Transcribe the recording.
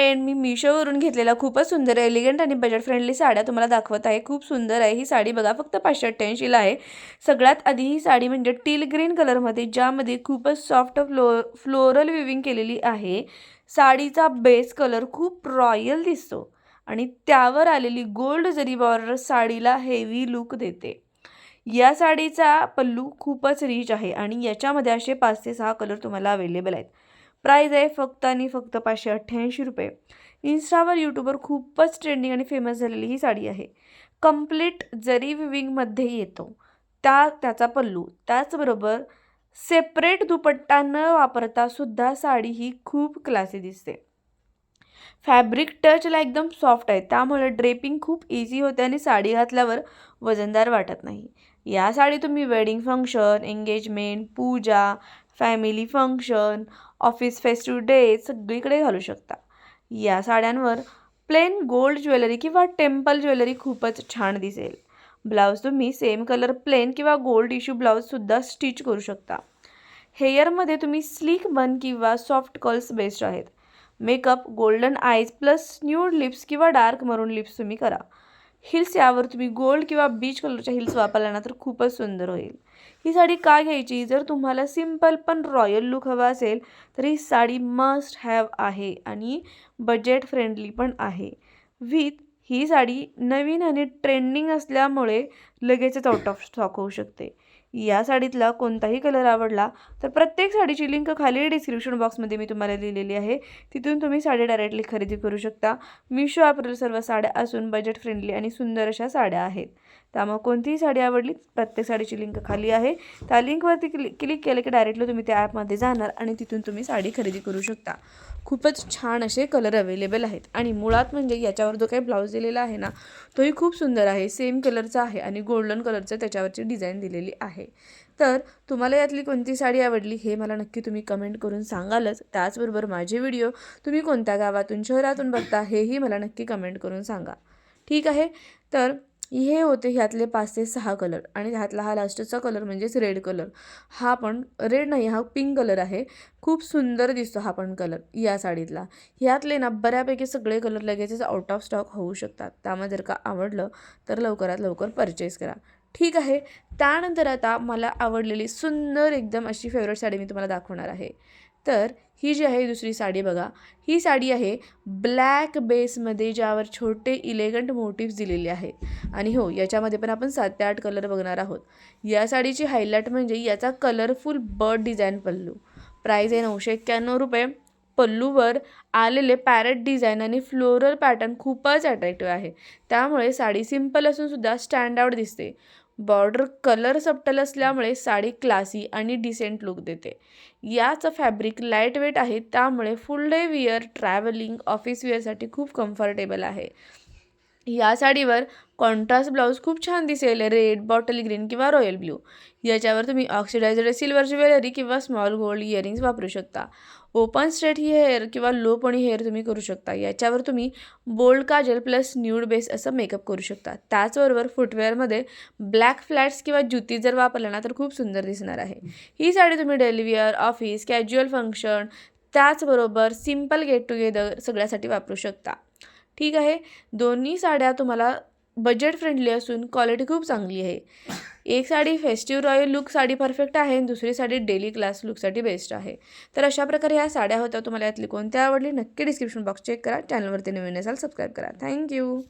Friend, मी मिशोवरून घेतलेला खूपच सुंदर एलिगंट आणि बजेट फ्रेंडली साड्या तुम्हाला दाखवत आहे. खूप सुंदर आहे ही साडी बघा, फक्त 588ला आहे. सगळ्यात आधी ही साडी म्हणजे टील ग्रीन कलरमध्ये, ज्यामध्ये खूपच सॉफ्ट फ्लोरल विविंग केलेली आहे. साडीचा बेस कलर खूप रॉयल दिसतो आणि त्यावर आलेली गोल्ड जरी बॉर्डर साडीला हेवी लुक देते. या साडीचा पल्लू खूपच रिच आहे आणि याच्यामध्ये असे 5 ते 6 कलर तुम्हाला अवेलेबल आहेत. प्राईज आहे फक्त आणि फक्त 588 रुपये. इन्स्टावर, यूट्यूबवर खूपच ट्रेंडिंग आणि फेमस झालेली ही साडी आहे. कंप्लीट जरी विविंगमध्ये येतो त्याचा पल्लू, त्याचबरोबर सेपरेट दुपट्टा न वापरता सुद्धा साडी ही खूप क्लासी दिसते. फॅब्रिक टचला एकदम सॉफ्ट आहे, त्यामुळे ड्रेपिंग खूप इझी होते आणि साडी घातल्यावर वजनदार वाटत नाही. या साडी तुम्ही wedding function, engagement, puja, family function, office festive day सगळीकडे घालू शकता. या साड्यांवर प्लेन गोल्ड ज्वेलरी किंवा टेम्पल ज्वेलरी खूपच छान दिसेल. ब्लाऊज तुम्ही सेम कलर प्लेन किंवा गोल्ड इश्यू ब्लाऊजसुद्धा स्टिच करू शकता. हेअरमध्ये तुम्ही स्लीक बन किंवा सॉफ्ट कर्ल्स बेस्ट आहेत. Makeup golden eyes plus nude lips किंवा डार्क मरून लिप्स तुम्ही करा. हिल्स, यावर तुम्ही गोल्ड किंवा बीच कलरच्या हिल्स वापरल्या ना तर खूपच सुंदर होईल. ही साडी का घ्यायची? जर तुम्हाला सिम्पल पण रॉयल लुक हवा असेल तर ही साडी मस्ट हॅव आहे आणि बजेट फ्रेंडली पण आहे. ही साडी नवीन आणि ट्रेंडिंग असल्यामुळे लगेचच आउट ऑफ स्टॉक होऊ शकते. या साडीतला कोणताही कलर आवडला तर प्रत्येक साडीची लिंक खाली डिस्क्रिप्शन बॉक्समध्ये मी तुम्हाला लिहिलेली आहे. तिथून तुम्ही साडी डायरेक्टली खरेदी करू शकता. मिशो ॲपवरील सर्व साड्या असून बजेट फ्रेंडली आणि सुंदर अशा साड्या आहेत. त्यामुळे कोणतीही साडी आवडली प्रत्येक साडीची लिंक खाली आहे. त्या लिंकवरती क्लिक केलं की डायरेक्टली तुम्ही त्या ॲपमध्ये जाणार आणि तिथून तुम्ही साडी खरेदी करू शकता. खूपच छान असे कलर अवेलेबल आहेत आणि मुळात म्हणजे याच्यावर जो काही ब्लाऊज दिलेला आहे ना तोही खूप सुंदर आहे. सेम कलरचा आहे आणि गोल्डन कलरचं त्याच्यावरची डिझाईन दिलेली आहे. तर तुम्हाला यातली कोणती साडी आवडली हे मला नक्की तुम्ही कमेंट करून सांगालच. त्याचबरोबर माझे व्हिडिओ तुम्ही कोणत्या गावातून शहरातून बघता हेही मला नक्की कमेंट करून सांगा. ठीक आहे. तर हे होते ह्यातले 5 ते 6 कलर आणि ह्यातला हा लास्टचा कलर म्हणजेच रेड कलर. हा पण रेड नाही, हा पिंक कलर आहे. खूप सुंदर दिसतो हा पण कलर या साडीतला. ह्यातले ना बऱ्यापैकी सगळे कलर लगेचच आउट ऑफ स्टॉक होऊ शकतात. त्यामुळे जर का आवडलं तर लवकरात लवकर परचेस करा. ठीक आहे. त्यानंतर आता मला आवडलेली सुंदर एकदम अशी फेवरेट साडी मी तुम्हाला दाखवणार आहे. तर ही जी आहे दुसरी साडी बघा. ही साडी आहे ब्लॅक बेसमध्ये, ज्यावर छोटे इलेगंट मोटिव्स दिलेले आहेत. आणि हो, याच्यामध्ये पण आपण 7 ते 8 कलर बघणार आहोत. या साडीची हायलाईट म्हणजे याचा colourful bird design pallu. Price आहे 991 रुपये. पल्लूवर आलेले पॅरेट डिझाईन आणि फ्लोरल पॅटर्न खूपच अट्रॅक्टिव्ह आहे. त्यामुळे साडी सिंपल असून सुद्धा स्टँड आउट दिसते. बॉर्डर कलर सबटल असल्यामुळे साडी क्लासी आणि डिसेंट लुक देते. याचं फॅब्रिक लाईट वेट आहे, त्यामुळे full day wear, travelling, office वेअरसाठी खूप कम्फर्टेबल आहे. या साडीवर कॉन्ट्रास्ट ब्लाऊज खूप छान दिसेल. रेड, बॉटल ग्रीन किंवा रॉयल ब्ल्यू. याच्यावर तुम्ही ऑक्सिडायझर सिल्वर ज्वेलरी किंवा स्मॉल गोल्ड इयरिंग्स वापरू शकता. ओपन स्ट्रेट हेअर किंवा लो पणी हेअर तुम्ही करू शकता. याच्यावर तुम्ही bold kajal plus nude base असं मेकअप करू शकता. त्याचबरोबर फुटवेअरमध्ये ब्लॅक फ्लॅट्स किंवा जुती जर वापरल्या ना तर खूप सुंदर दिसणार आहे. ही साडी तुम्ही daily wear, office, casual function, त्याचबरोबर सिम्पल गेट टुगेदर सगळ्यासाठी वापरू शकता. ठीक आहे. दोन्ही साड्या तुम्हाला बजेट फ्रेंडली असून क्वालिटी खूप चांगली आहे. एक sari festive royal look sari perfect आहे आणि दुसरी साडी डेली क्लास लुकसाठी बेस्ट आहे. तर अशा प्रकारे ह्या साड्या होत्या. तुम्हाला यातली कोणत्या आवडली नक्की डिस्क्रिप्शन बॉक्स चेक करा. चॅनलवरती नवीन असाल सबस्क्राईब करा. थँक्यू.